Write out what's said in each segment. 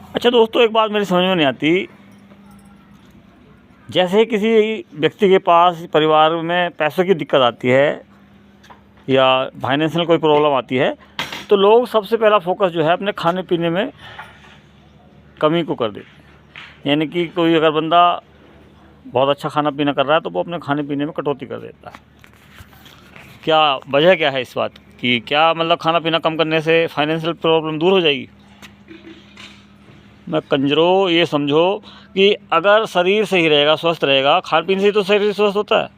अच्छा दोस्तों, एक बात मेरी समझ में नहीं आती। जैसे ही किसी व्यक्ति के पास परिवार में पैसों की दिक्कत आती है या फाइनेंशियल कोई प्रॉब्लम आती है, तो लोग सबसे पहला फोकस जो है अपने खाने पीने में कमी को कर देते हैं। यानी कि कोई अगर बंदा बहुत अच्छा खाना पीना कर रहा है तो वो अपने खाने पीने में कटौती कर देता है। क्या वजह क्या है इस बात की? क्या मतलब खाना पीना कम करने से फाइनेंशियल प्रॉब्लम दूर हो जाएगी? मैं कंजरो, ये समझो कि अगर शरीर सही रहेगा, स्वस्थ रहेगा, खान पीने से ही तो शरीर स्वस्थ होता है,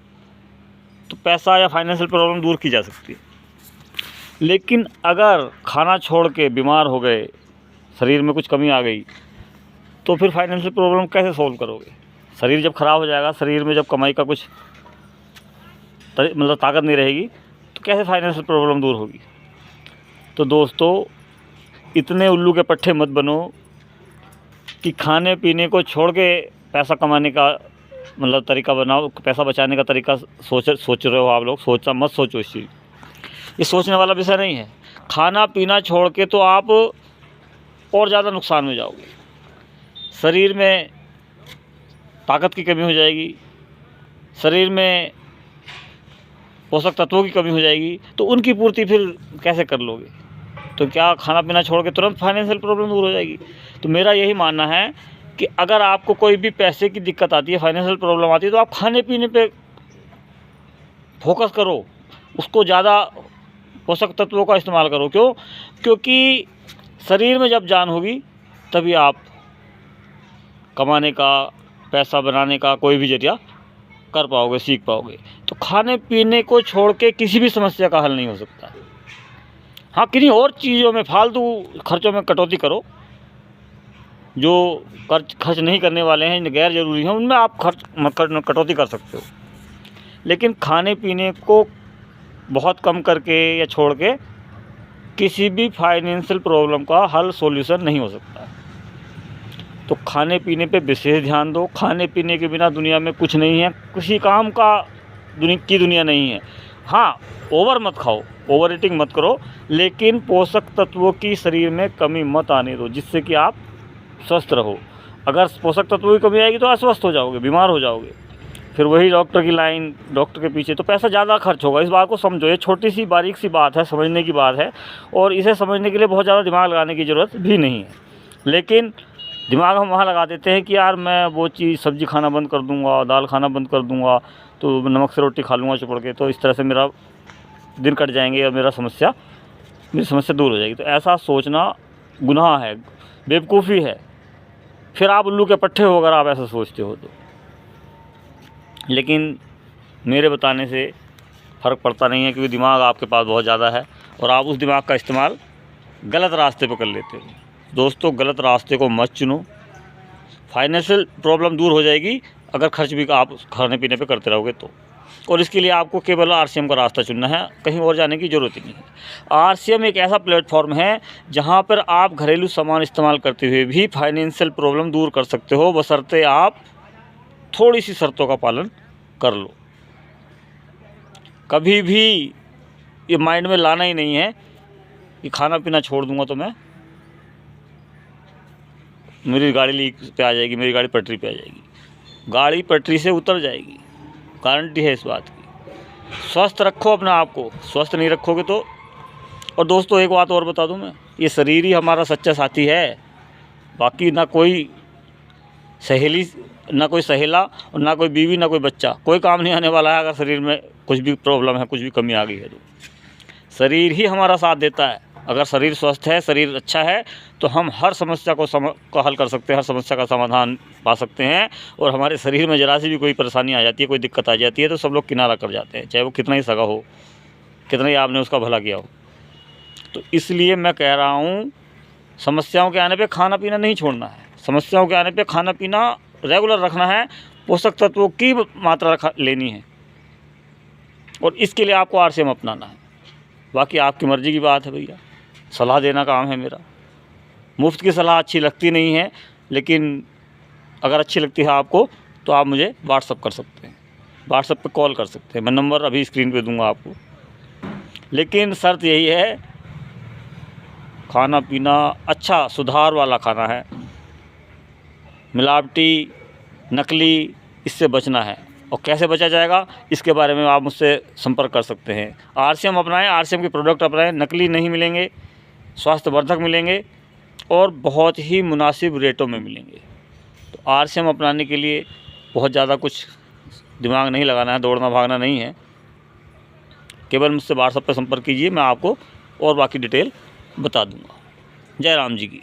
तो पैसा या फाइनेंशियल प्रॉब्लम दूर की जा सकती है। लेकिन अगर खाना छोड़ के बीमार हो गए, शरीर में कुछ कमी आ गई, तो फिर फाइनेंशियल प्रॉब्लम कैसे सॉल्व करोगे? शरीर जब ख़राब हो जाएगा, शरीर में जब कमाई का कुछ मतलब ताकत नहीं रहेगी, तो कैसे फाइनेंशियल प्रॉब्लम दूर होगी? तो दोस्तों, इतने उल्लू के पट्टे मत बनो कि खाने पीने को छोड़ के पैसा कमाने का मतलब तरीका बनाओ, पैसा बचाने का तरीका सोच रहे हो आप लोग। मत सोचो इस चीज़, ये सोचने वाला विषय नहीं है। खाना पीना छोड़ के तो आप और ज़्यादा नुकसान में जाओगे। शरीर में ताकत की कमी हो जाएगी, शरीर में पोषक तत्वों की कमी हो जाएगी, तो उनकी पूर्ति फिर कैसे कर लोगे? तो क्या खाना पीना छोड़ के तुरंत फाइनेंशियल प्रॉब्लम दूर हो जाएगी? तो मेरा यही मानना है कि अगर आपको कोई भी पैसे की दिक्कत आती है, फाइनेंशियल प्रॉब्लम आती है, तो आप खाने पीने पे फोकस करो, उसको ज़्यादा पोषक तत्वों का इस्तेमाल करो। क्यों? क्योंकि शरीर में जब जान होगी तभी आप कमाने का, पैसा बनाने का कोई भी जरिया कर पाओगे, सीख पाओगे। तो खाने पीने को छोड़ के किसी भी समस्या का हल नहीं हो सकता। हाँ, किन्हीं और चीज़ों में, फालतू खर्चों में कटौती करो, जो खर्च नहीं करने वाले हैं, गैर ज़रूरी हैं, उनमें आप कटौती कर सकते हो। लेकिन खाने पीने को बहुत कम करके या छोड़ के किसी भी फाइनेंशियल प्रॉब्लम का हल, सॉल्यूशन नहीं हो सकता। तो खाने पीने पे विशेष ध्यान दो। खाने पीने के बिना दुनिया में कुछ नहीं है, किसी काम का दुनिया नहीं है। हाँ, ओवर मत खाओ, ओवर ईटिंग मत करो, लेकिन पोषक तत्वों की शरीर में कमी मत आने दो, जिससे कि आप स्वस्थ रहो। अगर पोषक तत्वों की कमी आएगी तो अस्वस्थ हो जाओगे, बीमार हो जाओगे, फिर वही डॉक्टर की लाइन, डॉक्टर के पीछे, तो पैसा ज़्यादा खर्च होगा। इस बात को समझो, ये छोटी सी बारीक सी बात है, समझने की बात है, और इसे समझने के लिए बहुत ज़्यादा दिमाग लगाने की ज़रूरत भी नहीं है। लेकिन दिमाग हम वहाँ लगा देते हैं कि यार मैं वो चीज़, सब्ज़ी खाना बंद कर दूँगा, दाल खाना बंद कर दूँगा, तो नमक से रोटी खा लूँगा चुपड़ के, तो इस तरह से मेरा दिन कट जाएंगे और मेरी समस्या दूर हो जाएगी। तो ऐसा सोचना गुनाह है, बेवकूफ़ी है। फिर आप उल्लू के पट्टे हो अगर आप ऐसा सोचते हो तो। लेकिन मेरे बताने से फ़र्क पड़ता नहीं है, क्योंकि दिमाग आपके पास बहुत ज़्यादा है और आप उस दिमाग का इस्तेमाल गलत रास्ते पर कर लेते हो। दोस्तों, गलत रास्ते को मत चुनो। फाइनेंशियल प्रॉब्लम दूर हो जाएगी अगर खर्च भी आप खाने पीने पे करते रहोगे तो। और इसके लिए आपको केवल आरसीएम का रास्ता चुनना है, कहीं और जाने की ज़रूरत ही नहीं है। आरसीएम एक ऐसा प्लेटफॉर्म है जहां पर आप घरेलू सामान इस्तेमाल करते हुए भी फाइनेंशियल प्रॉब्लम दूर कर सकते हो, बशर्ते आप थोड़ी सी शर्तों का पालन कर लो। कभी भी ये माइंड में लाना ही नहीं है कि खाना पीना छोड़ दूंगा तो मेरी गाड़ी लीक पे आ जाएगी, मेरी गाड़ी पटरी पे आ जाएगी। गाड़ी पटरी से उतर जाएगी, गारंटी है इस बात की। स्वस्थ रखो अपने आप को, स्वस्थ नहीं रखोगे तो। और दोस्तों, एक बात और बता दूं मैं, ये शरीर ही हमारा सच्चा साथी है। बाकी ना कोई सहेली, ना कोई सहेला, और ना कोई बीवी, ना कोई बच्चा, कोई काम नहीं आने वाला है। अगर शरीर में कुछ भी प्रॉब्लम है, कुछ भी कमी आ गई है, तो शरीर ही हमारा साथ देता है। अगर शरीर स्वस्थ है, शरीर अच्छा है, तो हम हर समस्या को हल कर सकते हैं, हर समस्या का समाधान पा सकते हैं। और हमारे शरीर में ज़रा सी भी कोई परेशानी आ जाती है, कोई दिक्कत आ जाती है, तो सब लोग किनारा कर जाते हैं, चाहे वो कितना ही सगा हो, कितना ही आपने उसका भला किया हो। तो इसलिए मैं कह रहा हूँ, समस्याओं के आने पे खाना पीना नहीं छोड़ना है। समस्याओं के आने पे खाना पीना रेगुलर रखना है, पोषक तत्वों की मात्रा लेनी है, और इसके लिए आपको आरसीएम अपनाना है। बाकी आपकी मर्ज़ी की बात है भैया, सलाह देना काम है मेरा। मुफ्त की सलाह अच्छी लगती नहीं है, लेकिन अगर अच्छी लगती है आपको तो आप मुझे व्हाट्सअप कर सकते हैं, व्हाट्सअप पे कॉल कर सकते हैं। मैं नंबर अभी स्क्रीन पे दूंगा आपको। लेकिन शर्त यही है, खाना पीना अच्छा सुधार वाला खाना है, मिलावटी, नकली, इससे बचना है। और कैसे बचा जाएगा इसके बारे में आप मुझसे संपर्क कर सकते हैं। आरसीएम अपनाएं, आरसीएम के प्रोडक्ट अपनाएं, नकली नहीं मिलेंगे, स्वास्थ्यवर्धक मिलेंगे और बहुत ही मुनासिब रेटों में मिलेंगे। तो आरसीएम अपनाने के लिए बहुत ज़्यादा कुछ दिमाग नहीं लगाना है, दौड़ना भागना नहीं है। केवल मुझसे व्हाट्सएप पर संपर्क कीजिए, मैं आपको और बाकी डिटेल बता दूंगा। जय राम जी की।